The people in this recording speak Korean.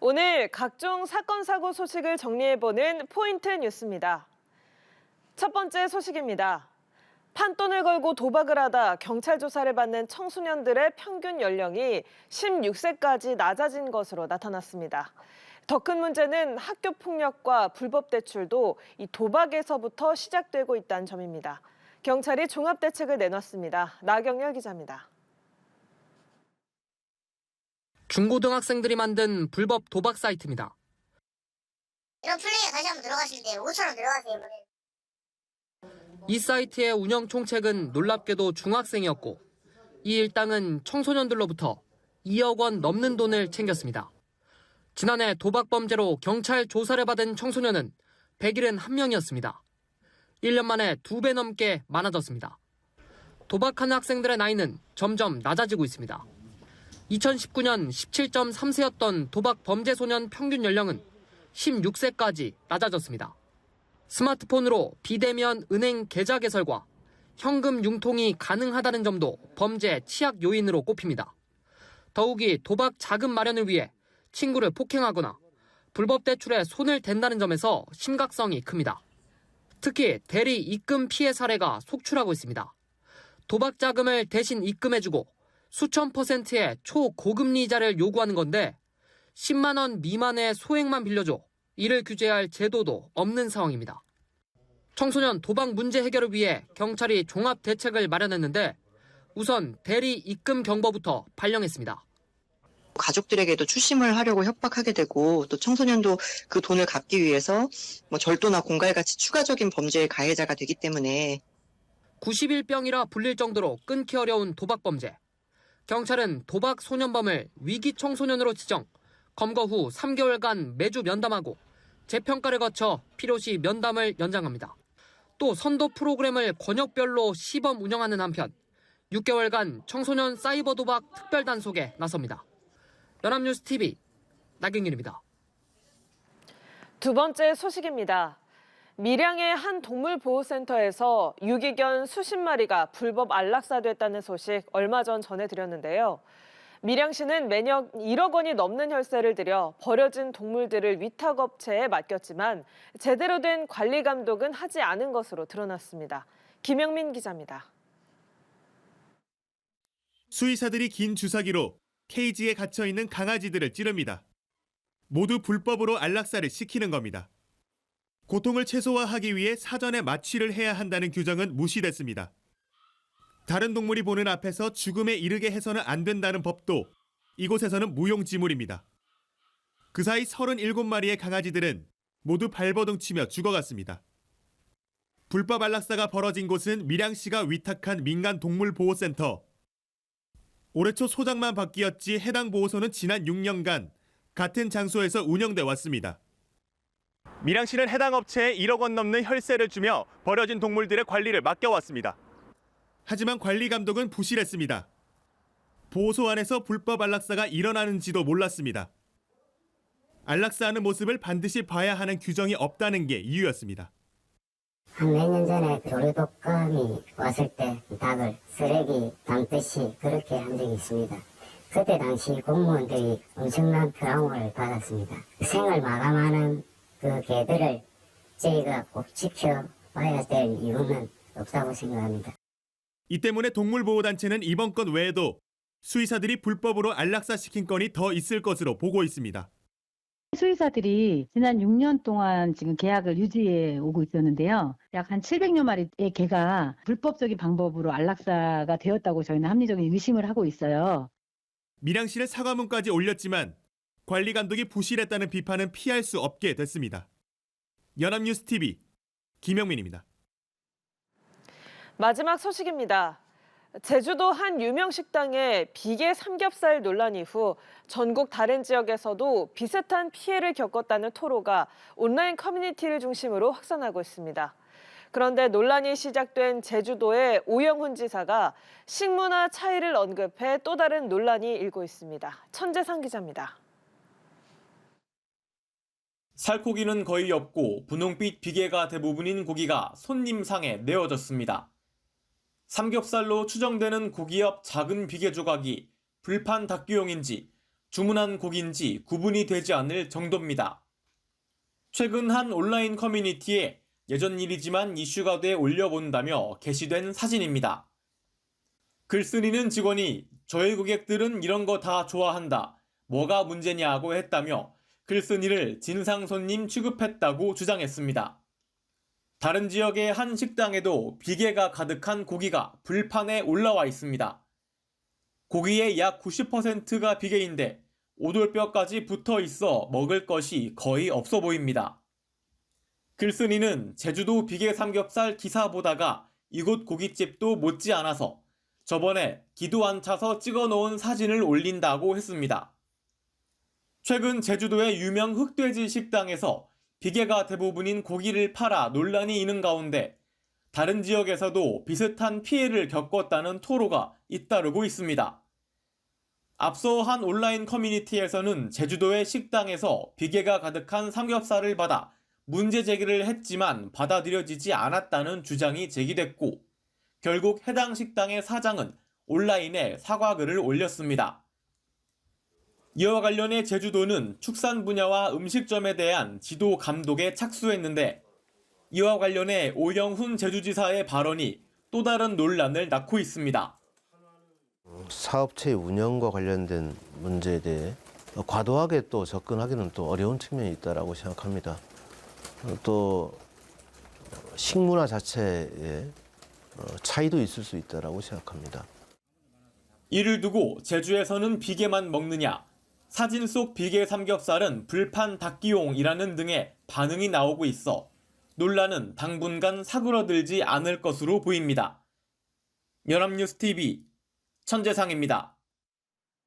오늘 각종 사건, 사고 소식을 정리해보는 포인트 뉴스입니다. 첫 번째 소식입니다. 판돈을 걸고 도박을 하다 경찰 조사를 받는 청소년들의 평균 연령이 16세까지 낮아진 것으로 나타났습니다. 더 큰 문제는 학교 폭력과 불법 대출도 이 도박에서부터 시작되고 있다는 점입니다. 경찰이 종합 대책을 내놨습니다. 나경열 기자입니다. 중고등학생들이 만든 불법 도박 사이트입니다. 이런 플레이에 다시 한번 들어가실 때 5,000원 들어가세요. 이 사이트의 운영 총책은 놀랍게도 중학생이었고 이 일당은 청소년들로부터 2억 원 넘는 돈을 챙겼습니다. 지난해 도박 범죄로 경찰 조사를 받은 청소년은 171명이었습니다. 1년 만에 2배 넘게 많아졌습니다. 도박하는 학생들의 나이는 점점 낮아지고 있습니다. 2019년 17.3세였던 도박 범죄 소년 평균 연령은 16세까지 낮아졌습니다. 스마트폰으로 비대면 은행 계좌 개설과 현금 융통이 가능하다는 점도 범죄 취약 요인으로 꼽힙니다. 더욱이 도박 자금 마련을 위해 친구를 폭행하거나 불법 대출에 손을 댄다는 점에서 심각성이 큽니다. 특히 대리 입금 피해 사례가 속출하고 있습니다. 도박 자금을 대신 입금해주고 수천 %의 초고금리 이자를 요구하는 건데 10만 원 미만의 소액만 빌려줘 이를 규제할 제도도 없는 상황입니다. 청소년 도박 문제 해결을 위해 경찰이 종합 대책을 마련했는데 우선 대리 입금 경보부터 발령했습니다. 가족들에게도 추심을 하려고 협박하게 되고 또 청소년도 그 돈을 갚기 위해서 절도나 공갈같이 추가적인 범죄의 가해자가 되기 때문에 91병이라 불릴 정도로 끊기 어려운 도박 범죄. 경찰은 도박 소년범을 위기 청소년으로 지정, 검거 후 3개월간 매주 면담하고 재평가를 거쳐 필요시 면담을 연장합니다. 또 선도 프로그램을 권역별로 시범 운영하는 한편 6개월간 청소년 사이버 도박 특별 단속에 나섭니다. 연합뉴스 TV 나경일입니다. 두 번째 소식입니다. 밀양의 한 동물보호센터에서 유기견 수십 마리가 불법 안락사됐다는 소식 얼마 전 전해드렸는데요. 밀양시는 매년 1억 원이 넘는 혈세를 들여 버려진 동물들을 위탁업체에 맡겼지만 제대로 된 관리 감독은 하지 않은 것으로 드러났습니다. 김영민 기자입니다. 수의사들이 긴 주사기로 케이지에 갇혀있는 강아지들을 찌릅니다. 모두 불법으로 안락사를 시키는 겁니다. 고통을 최소화하기 위해 사전에 마취를 해야 한다는 규정은 무시됐습니다. 다른 동물이 보는 앞에서 죽음에 이르게 해서는 안 된다는 법도 이곳에서는 무용지물입니다. 그 사이 37마리의 강아지들은 모두 발버둥 치며 죽어갔습니다. 불법 안락사가 벌어진 곳은 밀양시가 위탁한 민간동물보호센터. 올해 초 소장만 바뀌었지 해당 보호소는 지난 6년간 같은 장소에서 운영돼 왔습니다. 밀양시는 해당 업체에 1억 원 넘는 혈세를 주며 버려진 동물들의 관리를 맡겨왔습니다. 하지만 관리 감독은 부실했습니다. 보호소 안에서 불법 안락사가 일어나는지도 몰랐습니다. 안락사하는 모습을 반드시 봐야 하는 규정이 없다는 게 이유였습니다. 한 몇 년 전에 조류독감이 왔을 때 닭을 쓰레기 담듯이 그렇게 한 적이 있습니다. 그때 당시 공무원들이 엄청난 트라우마를 받았습니다. 생을 마감하는 그 개들을 저희가 꼭 지켜봐야 될 이유는 없다고 생각합니다. 이 때문에 동물보호단체는 이번 건 외에도 수의사들이 불법으로 안락사시킨 건이 더 있을 것으로 보고 있습니다. 수의사들이 지난 6년 동안 지금 계약을 유지해 오고 있었는데요. 약 한 700여 마리의 개가 불법적인 방법으로 안락사가 되었다고 저희는 합리적인 의심을 하고 있어요. 밀양시는 사과문까지 올렸지만 관리 감독이 부실했다는 비판은 피할 수 없게 됐습니다. 연합뉴스 TV 김영민입니다. 마지막 소식입니다. 제주도 한 유명 식당의 비계 삼겹살 논란 이후 전국 다른 지역에서도 비슷한 피해를 겪었다는 토로가 온라인 커뮤니티를 중심으로 확산하고 있습니다. 그런데 논란이 시작된 제주도의 오영훈 지사가 식문화 차이를 언급해 또 다른 논란이 일고 있습니다. 천재상 기자입니다. 살코기는 거의 없고 분홍빛 비계가 대부분인 고기가 손님상에 내어졌습니다. 삼겹살로 추정되는 고기 옆 작은 비계 조각이 불판 닭규용인지 주문한 고기인지 구분이 되지 않을 정도입니다. 최근 한 온라인 커뮤니티에 예전 일이지만 이슈가 돼 올려본다며 게시된 사진입니다. 글쓴이는 직원이 저희 고객들은 이런 거 다 좋아한다. 뭐가 문제냐고 했다며 글쓴이를 진상 손님 취급했다고 주장했습니다. 다른 지역의 한 식당에도 비계가 가득한 고기가 불판에 올라와 있습니다. 고기의 약 90%가 비계인데 오돌뼈까지 붙어 있어 먹을 것이 거의 없어 보입니다. 글쓴이는 제주도 비계 삼겹살 기사 보다가 이곳 고깃집도 못지않아서 저번에 기도 안 차서 찍어 놓은 사진을 올린다고 했습니다. 최근 제주도의 유명 흑돼지 식당에서 비계가 대부분인 고기를 팔아 논란이 있는 가운데 다른 지역에서도 비슷한 피해를 겪었다는 토로가 잇따르고 있습니다. 앞서 한 온라인 커뮤니티에서는 제주도의 식당에서 비계가 가득한 삼겹살을 받아 문제 제기를 했지만 받아들여지지 않았다는 주장이 제기됐고 결국 해당 식당의 사장은 온라인에 사과글을 올렸습니다. 이와 관련해 제주도는 축산 분야와 음식점에 대한 지도 감독에 착수했는데 이와 관련해 오영훈 제주지사의 발언이 또 다른 논란을 낳고 있습니다. 사업체의 운영과 관련된 문제에 대해 과도하게 또 접근하기는 또 어려운 측면이 있다고 생각합니다. 또 식문화 자체에 차이도 있을 수 있다고 생각합니다. 이를 두고 제주에서는 비계만 먹느냐, 사진 속 비계 삼겹살은 불판 닭기용이라는 등의 반응이 나오고 있어 논란은 당분간 사그러들지 않을 것으로 보입니다. 연합뉴스TV 천재상입니다.